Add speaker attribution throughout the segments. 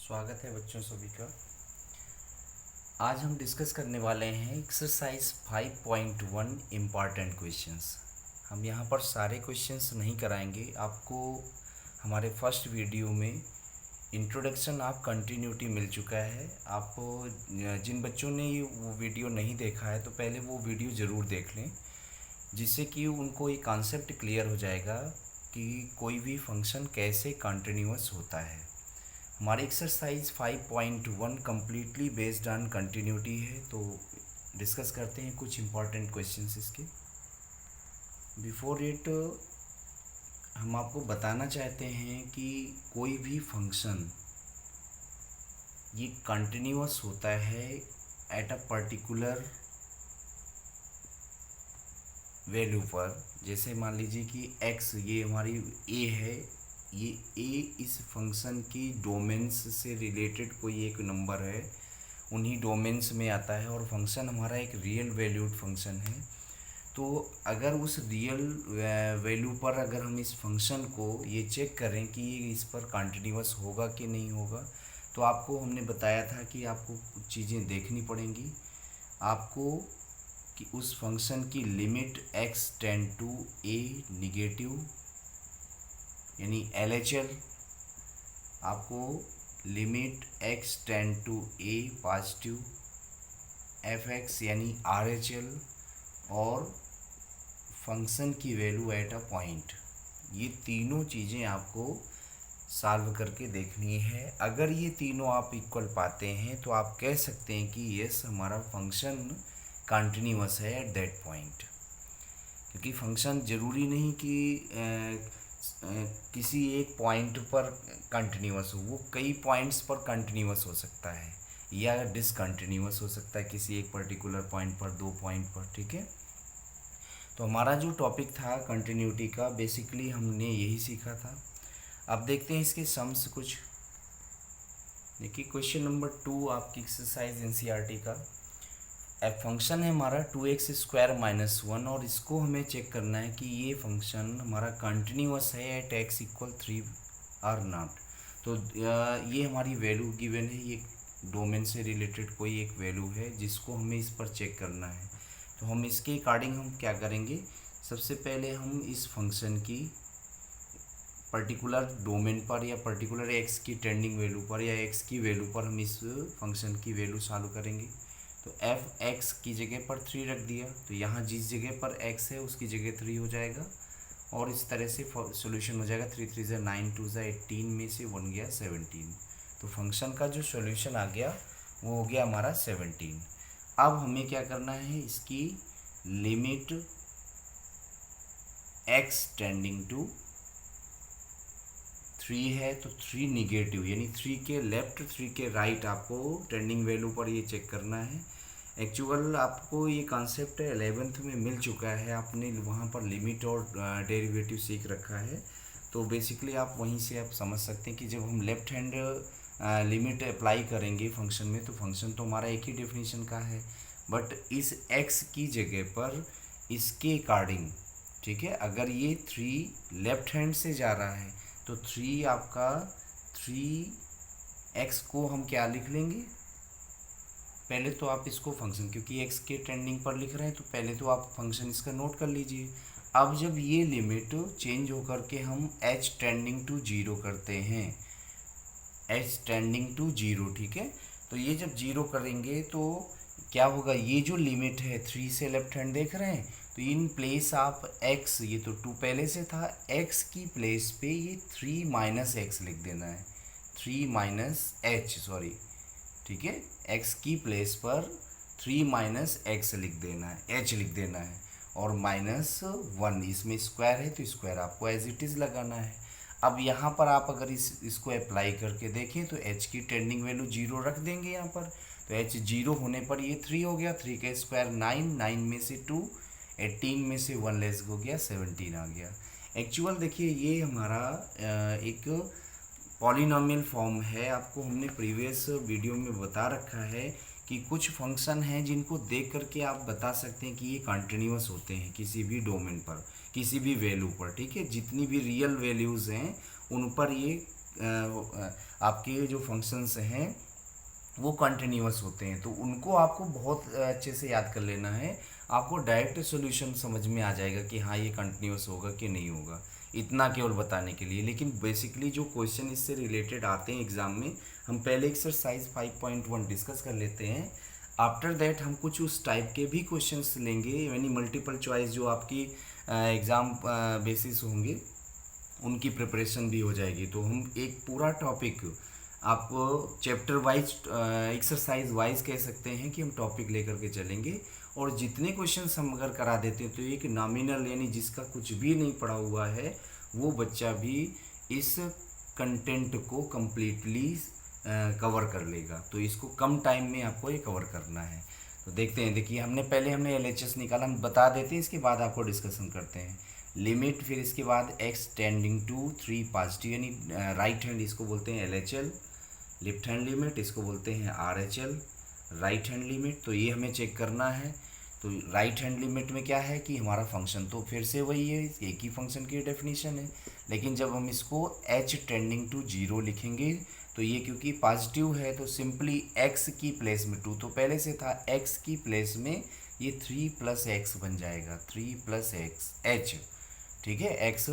Speaker 1: स्वागत है बच्चों सभी का। आज हम डिस्कस करने वाले हैं एक्सरसाइज 5.1 इम्पॉर्टेंट क्वेश्चंस। हम यहाँ पर सारे क्वेश्चंस नहीं कराएंगे। आपको हमारे फर्स्ट वीडियो में इंट्रोडक्शन ऑफ कंटिन्यूटी मिल चुका है। आप जिन बच्चों ने ये वो वीडियो नहीं देखा है तो पहले वो वीडियो ज़रूर देख लें, जिससे कि उनको ये कॉन्सेप्ट क्लियर हो जाएगा कि कोई भी फंक्शन कैसे कंटिन्यूअस होता है। हमारी exercise 5.1 completely based on continuity है। तो डिस्कस करते हैं कुछ इम्पॉर्टेंट क्वेश्चंस इसके। बिफोर इट हम आपको बताना चाहते हैं कि कोई भी फंक्शन ये कंटिन्यूअस होता है एट अ पर्टिकुलर वैल्यू पर। जैसे मान लीजिए कि x ये हमारी a है, ये a इस फंक्शन की डोमेन्स से रिलेटेड कोई एक नंबर है, उन्हीं डोमेन्स में आता है और फंक्शन हमारा एक रियल वैल्यूड फंक्शन है। तो अगर उस रियल वैल्यू पर अगर हम इस फंक्शन को ये चेक करें कि ये इस पर कंटिन्यूअस होगा कि नहीं होगा, तो आपको हमने बताया था कि आपको कुछ चीज़ें देखनी पड़ेंगी। आपको कि उस फंक्शन की limit x tend to a negative यानी LHL, आपको limit x tend to a positive fx यानी RHL, और फंक्शन की वैल्यू एट अ पॉइंट। ये तीनों चीज़ें आपको सॉल्व करके देखनी है। अगर ये तीनों आप इक्वल पाते हैं तो आप कह सकते हैं कि यस हमारा फंक्शन कंटिन्यूअस है एट दैट पॉइंट। क्योंकि फंक्शन ज़रूरी नहीं कि किसी एक पॉइंट पर कंटिन्यूअस हो, वो कई पॉइंट्स पर कंटिन्यूअस हो सकता है या डिसकंटिन्यूअस हो सकता है किसी एक पर्टिकुलर पॉइंट पर, दो पॉइंट पर। ठीक है, तो हमारा जो टॉपिक था कंटिन्यूटी का, बेसिकली हमने यही सीखा था। अब देखते हैं इसके सम्स कुछ। देखिए क्वेश्चन नंबर 2 आपकी एक्सरसाइज एनसीईआरटी का। एक फंक्शन है हमारा 2x² - 1 और इसको हमें चेक करना है कि ये फंक्शन हमारा कंटिन्यूअस है एट x = 3 और नॉट। तो ये हमारी वैल्यू गिवन है, ये डोमेन से रिलेटेड कोई एक वैल्यू है जिसको हमें इस पर चेक करना है। तो हम इसके अकॉर्डिंग हम क्या करेंगे, सबसे पहले हम इस फंक्शन की पर्टिकुलर डोमेन पर या पर्टिकुलर x की टेंडिंग वैल्यू पर या x की वैल्यू पर हम इस फंक्शन की वैल्यू सॉल्व करेंगे। तो f(x) की जगह पर 3 रख दिया, तो यहाँ जिस जगह पर x है उसकी जगह 3 हो जाएगा और इस तरह से सॉल्यूशन हो जाएगा। 3 3 = 9, 2 = 18 में से 1 गया 17। तो फंक्शन का जो सॉल्यूशन आ गया वो हो गया हमारा 17। अब हमें क्या करना है, इसकी लिमिट x टेंडिंग टू 3 है तो 3 निगेटिव यानी 3 के लेफ्ट 3 के राइट आपको टेंडिंग वैल्यू पर ये चेक करना है। एक्चुअल आपको ये कॉन्सेप्ट 11th में मिल चुका है, आपने वहाँ पर लिमिट और डेरिवेटिव सीख रखा है। तो बेसिकली आप वहीं से आप समझ सकते हैं कि जब हम लेफ्ट हैंड लिमिट अप्लाई करेंगे फंक्शन में तो फंक्शन तो हमारा एक ही डेफिनेशन का है, बट इस x की जगह पर इसके अकॉर्डिंग, ठीक है, अगर ये 3 लेफ्ट हैंड से जा रहा है तो 3 आपका 3x को हम क्या लिख लेंगे, पहले तो आप इसको फंक्शन, क्योंकि x के टेंडिंग पर लिख रहे हैं तो पहले तो आप फंक्शन इसका नोट कर लीजिए। अब जब ये लिमिट चेंज होकर के हम h टेंडिंग टू 0 करते हैं, h टेंडिंग टू 0, ठीक है, तो ये जब 0 करेंगे तो क्या होगा, ये जो लिमिट है 3 से लेफ्ट हैंड देख रहे हैं तो इन प्लेस आप x, ये तो 2 पहले से था, x की प्लेस पे ये 3 - x लिख देना है, 3 - h सॉरी, ठीक है, x की प्लेस पर 3 - x लिख देना है, h लिख देना है, और -1 इसमें स्क्वायर है तो स्क्वायर आपको एज इट इज़ लगाना है। अब यहाँ पर आप अगर इसको अप्लाई करके देखें तो h की टेंडिंग वैल्यू 0 रख देंगे यहाँ पर, तो h 0 होने पर ये 3 हो गया, 3 का स्क्वायर 9, 9 में से 2, 18 में से 1 लेस हो गया 17 आ गया। एक्चुअल देखिए ये हमारा एक पॉलिनॉमियल फॉर्म है। आपको हमने प्रीवियस वीडियो में बता रखा है कि कुछ फंक्शन हैं जिनको देख करके आप बता सकते हैं कि ये कंटिन्यूअस होते हैं किसी भी डोमेन पर, किसी भी वैल्यू पर, ठीक है, जितनी भी रियल वैल्यूज़ हैं उन पर ये आपके जो फंक्शंस हैं वो कंटिन्यूअस होते हैं, तो उनको आपको बहुत अच्छे से याद कर लेना है। आपको डायरेक्ट सॉल्यूशन समझ में आ जाएगा कि हाँ ये कंटिन्यूअस होगा कि नहीं होगा, इतना केवल बताने के लिए। लेकिन बेसिकली जो क्वेश्चन इससे रिलेटेड आते हैं एग्ज़ाम में, हम पहले एक्सरसाइज 5.1 डिस्कस कर लेते हैं। आफ्टर दैट हम कुछ उस टाइप के भी क्वेश्चंस लेंगे, यानी मल्टीपल चॉइस जो आपकी एग्ज़ाम बेसिस होंगे उनकी प्रिपरेशन भी हो जाएगी। तो हम एक पूरा टॉपिक आपको चैप्टर वाइज एक्सरसाइज वाइज कह सकते हैं कि हम टॉपिक लेकर के चलेंगे, और जितने क्वेश्चंस हम अगर करा देते हैं तो एक नॉमिनल यानी जिसका कुछ भी नहीं पढ़ा हुआ है वो बच्चा भी इस कंटेंट को कम्प्लीटली कवर कर लेगा। तो इसको कम टाइम में आपको ये कवर करना है। तो देखते हैं, देखिए हमने LHS निकाला, हम बता देते हैं, इसके बाद आपको डिस्कशन करते हैं। लिमिट, फिर इसके बाद x टेंडिंग टू 3 पॉजिटिव, यानी राइट हैंड इसको बोलते हैं LHL, लेफ्ट हैंड लिमिट इसको बोलते हैं RHL, राइट हैंड लिमिट। तो ये हमें चेक करना है। तो राइट हैंड लिमिट में क्या है कि हमारा फंक्शन तो फिर से वही है, एक ही फंक्शन की डेफिनेशन है, लेकिन जब हम इसको h टेंडिंग टू 0 लिखेंगे तो ये क्योंकि पॉजिटिव है तो सिंपली x की प्लेस में 2 तो पहले से था, x की प्लेस में ये 3 + x बन जाएगा, 3 + x h, ठीक है। x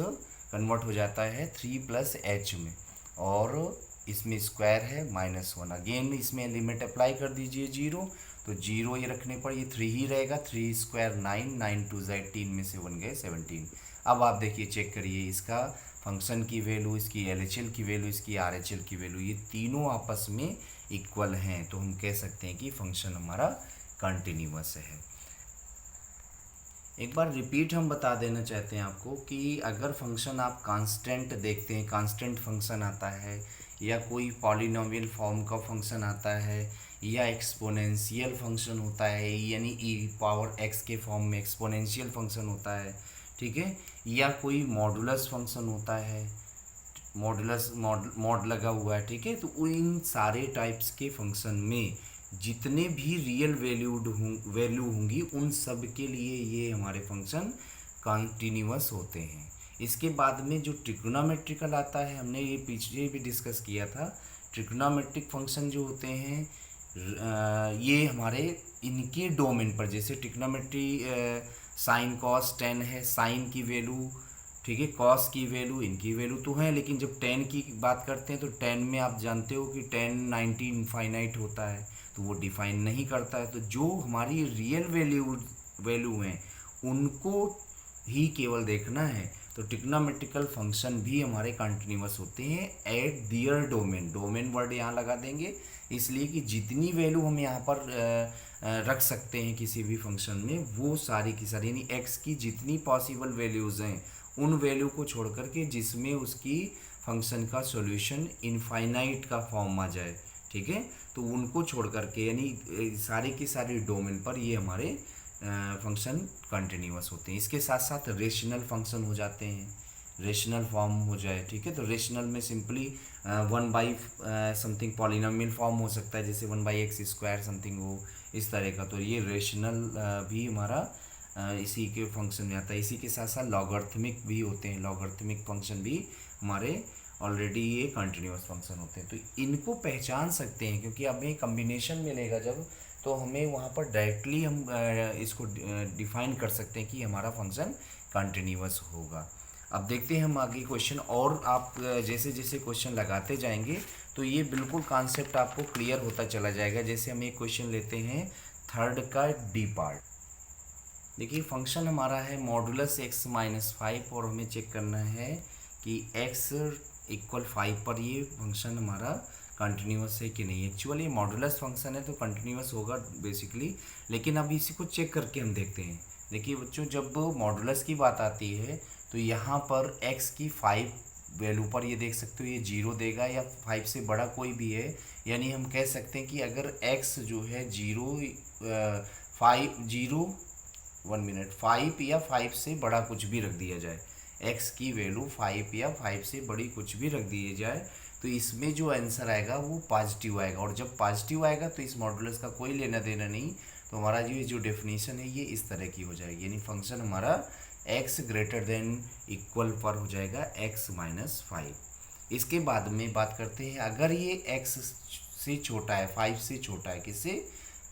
Speaker 1: कन्वर्ट हो जाता है 3 + h में, और इसमें स्क्वायर है -1। अगेन इसमें लिमिट अप्लाई कर दीजिए 0, तो 0 ये रखने पर ये 3 ही रहेगा, 3 स्क्वायर 9, 9 2 18 में से 1 गए 17। अब आप देखिए चेक करिए इसका फंक्शन की वैल्यू, इसकी LHL की वैल्यू, इसकी RHL की वैल्यू, ये तीनों आपस में इक्वल हैं, तो हम कह सकते हैं कि फंक्शन हमारा कंटिन्यूअस है। एक बार रिपीट हम बता देना चाहते हैं आपको कि अगर फंक्शन आप कांस्टेंट देखते हैं, कांस्टेंट फंक्शन आता है, या कोई पॉलिनोमियल फॉर्म का फंक्शन आता है, या एक्सपोनेंशियल फंक्शन होता है, यानी e⁻x के फॉर्म में एक्सपोनेंशियल फंक्शन होता है, ठीक है, या कोई मॉडुलस फंक्शन होता है, मॉडुलस मॉड लगा हुआ है, ठीक है। तो इन सारे टाइप्स के फंक्शन में जितने भी रियल वैल्यू होंगी उन सब के लिए ये हमारे फंक्शन कंटिन्यूअस होते हैं। इसके बाद में जो ट्रिग्नोमेट्रिकल आता है, हमने ये पीछे भी डिस्कस किया था, ट्रिग्नोमेट्रिक फंक्शन जो होते हैं ये हमारे इनके डोमेन पर, जैसे ट्रिग्नोमेट्री साइन कॉस टेन है, साइन की वैल्यू, ठीक है, कॉस की वैल्यू, इनकी वैल्यू तो है, लेकिन जब टेन की बात करते हैं तो टेन में आप जानते हो कि 10 90 इनफाइनाइट होता है, तो वो डिफाइन नहीं करता है। तो जो हमारी रियल वैल्यू हैं उनको ही केवल देखना है। तो ट्रिग्नोमेट्रिकल फंक्शन भी हमारे कंटिन्यूअस होते हैं at their domain, domain word यहाँ लगा देंगे इसलिए कि जितनी वैल्यू हम यहाँ पर रख सकते हैं किसी भी फंक्शन में, वो सारी की सारी, यानी x की जितनी पॉसिबल वैल्यूज़ हैं उन वैल्यू को छोड़ करके जिसमें उसकी फंक्शन का सॉल्यूशन इनफाइनाइट का फॉर्म आ जाए, ठीक है, तो उनको छोड़ करके, यानी सारे के सारे डोमेन पर ये हमारे फंक्शन कंटिन्यूअस होते हैं। इसके साथ साथ रेशनल फंक्शन हो जाते हैं, रेशनल फॉर्म हो जाए, ठीक है। तो रेशनल में सिंपली 1 समथिंग पॉलिनोमियल फॉर्म हो सकता है, जैसे 1/x² समथिंग हो, इस तरह का। तो ये रेशनल भी हमारा इसी के फंक्शन में आता है। इसी के साथ साथ लॉगरिथमिक भी होते हैं, लॉगरिथमिक फंक्शन भी हमारे ऑलरेडी ये कंटिन्यूअस फंक्शन होते हैं। तो इनको पहचान सकते हैं क्योंकि हमें कम्बिनेशन मिलेगा जब, तो हमें वहाँ पर डायरेक्टली हम इसको डिफाइन कर सकते हैं कि हमारा फंक्शन कंटिन्यूअस होगा। अब देखते हैं हम आगे क्वेश्चन, और आप जैसे जैसे क्वेश्चन लगाते जाएंगे तो ये बिल्कुल कॉन्सेप्ट आपको क्लियर होता चला जाएगा। जैसे हम एक क्वेश्चन लेते हैं थर्ड का डी पार्ट। देखिए फंक्शन हमारा है मॉडुलस x - 5, और हमें चेक करना है कि x = 5 पर ये फंक्शन हमारा कंटिन्यूअस है कि नहीं। एक्चुअली मॉडुलस फंक्शन है तो कंटिन्यूअस होगा बेसिकली, लेकिन अब इसी को चेक करके हम देखते हैं। देखिए बच्चों, जब मॉडुलस की बात आती है तो यहाँ पर x की 5 वैल्यू पर ये देख सकते हो ये 0 देगा, या 5 से बड़ा कोई भी है, यानी हम कह सकते हैं कि अगर x जो है 5 या 5 से बड़ा कुछ भी रख दिया जाए, x की वैल्यू 5 या 5 से बड़ी कुछ भी रख दिए जाए, तो इसमें जो आंसर आएगा वो पॉजिटिव आएगा। और जब पॉजिटिव आएगा तो इस मॉडुलस का कोई लेना देना नहीं, तो हमारा जो डेफिनेशन है ये इस तरह की हो जाएगी, यानी फंक्शन हमारा x > पर हो जाएगा x - 5। इसके बाद में बात करते हैं, अगर ये x से छोटा है, 5 से छोटा है, किससे,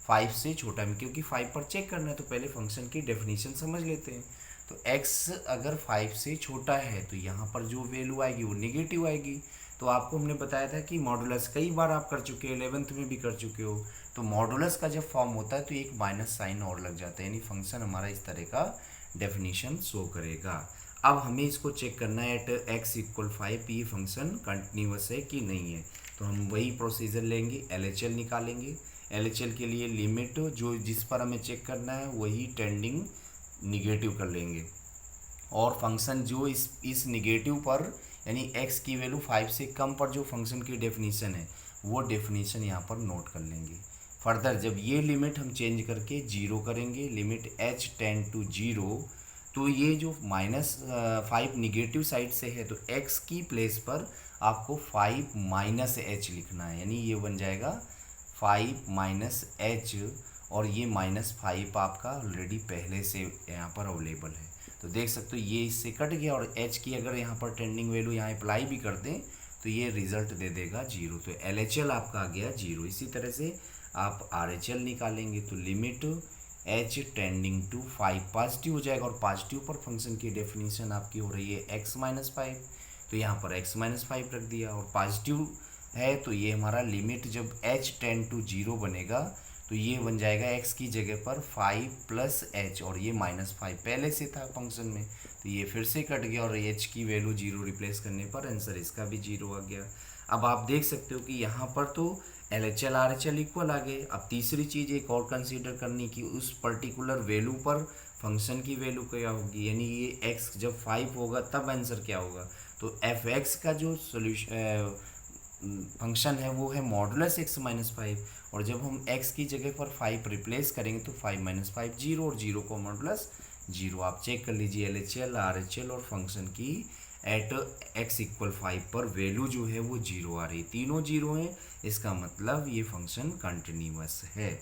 Speaker 1: 5 से छोटा है, क्योंकि 5 पर चेक करना है तो पहले फंक्शन की डेफिनेशन समझ लेते हैं। तो x अगर 5 से छोटा है तो यहाँ पर जो वैल्यू आएगी वो नेगेटिव आएगी। तो आपको हमने बताया था कि मॉडुलस कई बार आप कर चुके हो, 11th में भी कर चुके हो। तो मॉडुलस का जब फॉर्म होता है तो एक माइनस साइन और लग जाता है, यानी फंक्शन हमारा इस तरह का डेफिनेशन शो करेगा। अब हमें इसको चेक करना है एट x इक्वल 5 ये फंक्शन कंटिन्यूस है कि नहीं है। तो हम वही प्रोसीजर लेंगे, LHL निकालेंगे। LHL के लिए लिमिट जो जिस पर हमें चेक करना है वही टेंडिंग निगेटिव कर लेंगे, और फंक्शन जो इस निगेटिव पर यानी x की वैल्यू 5 से कम पर जो फंक्शन की डेफिनेशन है वो डेफिनेशन यहाँ पर नोट कर लेंगे। फर्दर जब ये लिमिट हम चेंज करके जीरो करेंगे, limit h tend to zero, तो ये जो -5 निगेटिव साइड से है तो x की प्लेस पर आपको 5 माइनस एच लिखना है, यानी ये बन जाएगा 5 माइनस एच, और ये -5 आपका ऑलरेडी पहले से यहाँ पर अवेलेबल है। तो देख सकते हो ये इससे कट गया, और h की अगर यहाँ पर टेंडिंग वैल्यू यहाँ अप्लाई भी कर दें तो ये रिजल्ट दे देगा जीरो। तो LHL आपका आ गया जीरो। इसी तरह से आप RHL निकालेंगे तो limit h tending to 5 positive हो जाएगा, और पॉजिटिव पर फंक्शन की डेफिनेशन आपकी हो रही है x-5, तो यहाँ पर x-5 रख दिया। और पॉजिटिव है तो ये हमारा लिमिट जब h टेंड टू जीरो बनेगा तो ये बन जाएगा x की जगह पर 5 प्लस एच, और ये -5 पहले से था फंक्शन में तो ये फिर से कट गया, और h की वैल्यू जीरो रिप्लेस करने पर आंसर इसका भी जीरो आ गया। अब आप देख सकते हो कि यहाँ पर तो LHL RHL इक्वल आ गए। अब तीसरी चीज़ एक और कंसीडर करनी कि उस पर्टिकुलर वैल्यू पर फंक्शन की वैल्यू क्या होगी, यानी ये x जब 5 होगा तब आंसर क्या होगा। तो f(x) का जो सोल्यूशन फंक्शन है वो है मॉडुलस x-5, और जब हम x की जगह पर 5 रिप्लेस करेंगे तो 5-5 जीरो, और जीरो को मॉडुलस जीरो। आप चेक कर लीजिए LHL RHL और फंक्शन की एट x इक्वल 5 पर वैल्यू जो है वो जीरो आ रही है, तीनों जीरो हैं, इसका मतलब ये फंक्शन कंटिन्यूअस है।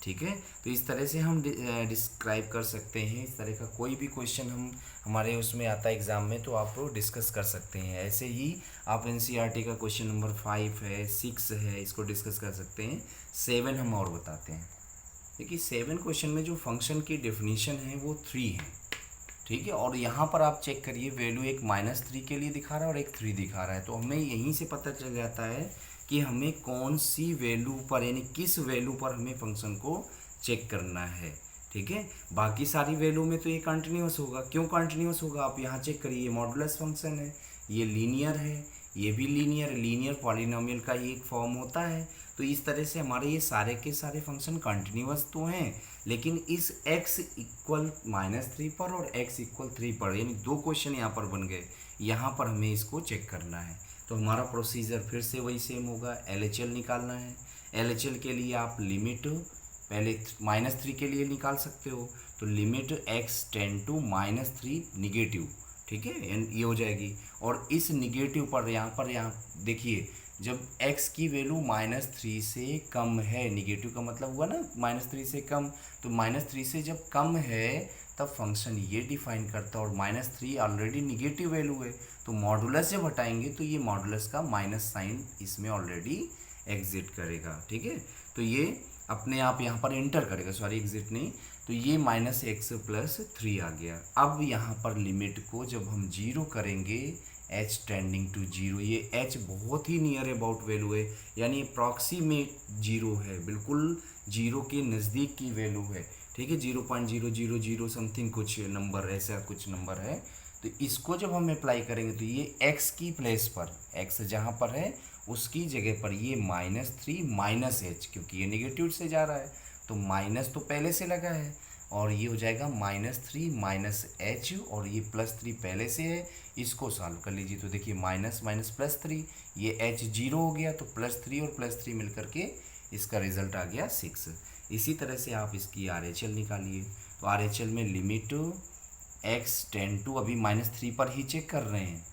Speaker 1: ठीक है, तो इस तरह से हम डिस्क्राइब कर सकते हैं। इस तरह का कोई भी क्वेश्चन हमारे उसमें आता है एग्ज़ाम में तो आप डिस्कस कर सकते हैं। ऐसे ही आप NCERT का क्वेश्चन नंबर 5 है, 6 है, इसको डिस्कस कर सकते हैं। 7 हम और बताते हैं। देखिए 7 क्वेश्चन में जो फंक्शन की डेफिनेशन है वो 3 है। ठीक है, और यहाँ पर आप चेक करिए वैल्यू एक -3 के लिए दिखा रहा है और एक 3 दिखा रहा है, तो हमें यहीं से पता चल जाता है कि हमें कौन सी वैल्यू पर यानी किस वैल्यू पर हमें फंक्शन को चेक करना है। ठीक है, बाकी सारी वैल्यू में तो ये कंटिन्यूस होगा। क्यों कंटिन्यूस होगा, आप यहाँ चेक करिए, ये मॉडुलस फंक्शन है, ये लीनियर है, ये भी लीनियर, लीनियर पॉलिनोमियल का ही एक फॉर्म होता है। तो इस तरह से हमारे ये सारे के सारे फंक्शन कंटिन्यूस तो हैं, लेकिन इस x इक्वल -3 पर और x इक्वल 3 पर, यानी दो क्वेश्चन यहाँ पर बन गए, यहाँ पर हमें इसको चेक करना है। तो हमारा प्रोसीजर फिर से वही सेम होगा, LHL निकालना है। LHL के लिए आप लिमिट पहले -3 के लिए निकाल सकते हो, तो limit x tend to -3 negative, ठीक है, ये हो जाएगी। और इस निगेटिव पर यहाँ देखिए जब x की वैल्यू -3 से कम है, निगेटिव का मतलब हुआ ना -3 से कम, तो -3 से जब कम है तब फंक्शन ये डिफाइन करता है, और -3 ऑलरेडी निगेटिव वैल्यू है, तो मॉडुलस जब हटाएंगे तो ये मॉडुलस का माइनस साइन इसमें ऑलरेडी एग्जिट करेगा। ठीक है, तो ये अपने आप यहाँ पर इंटर करेगा, सॉरी एग्जिट नहीं, तो ये -x + 3 आ गया। अब यहाँ पर लिमिट को जब हम जीरो करेंगे h टेंडिंग टू जीरो, ये h बहुत ही नियर अबाउट वैल्यू है, यानी अप्रॉक्सीमेट जीरो है, बिल्कुल जीरो के नज़दीक की वैल्यू है। ठीक है, 0.000 समथिंग कुछ नंबर, ऐसा कुछ नंबर है। तो इसको जब हम अप्लाई करेंगे तो ये x की प्लेस पर, x जहाँ पर है उसकी जगह पर ये -3 -h, क्योंकि ये नेगेटिव से जा रहा है तो माइनस तो पहले से लगा है, और ये हो जाएगा -3 -h, और ये +3 पहले से है, इसको सॉल्व कर लीजिए। तो देखिए माइनस माइनस +3, ये h जीरो हो गया, तो +3 और +3 मिल करके इसका रिजल्ट आ गया 6। इसी तरह से आप इसकी RHL निकालिए। तो RHL में लिमिट x टेंड टू, अभी -3 पर ही चेक कर रहे हैं,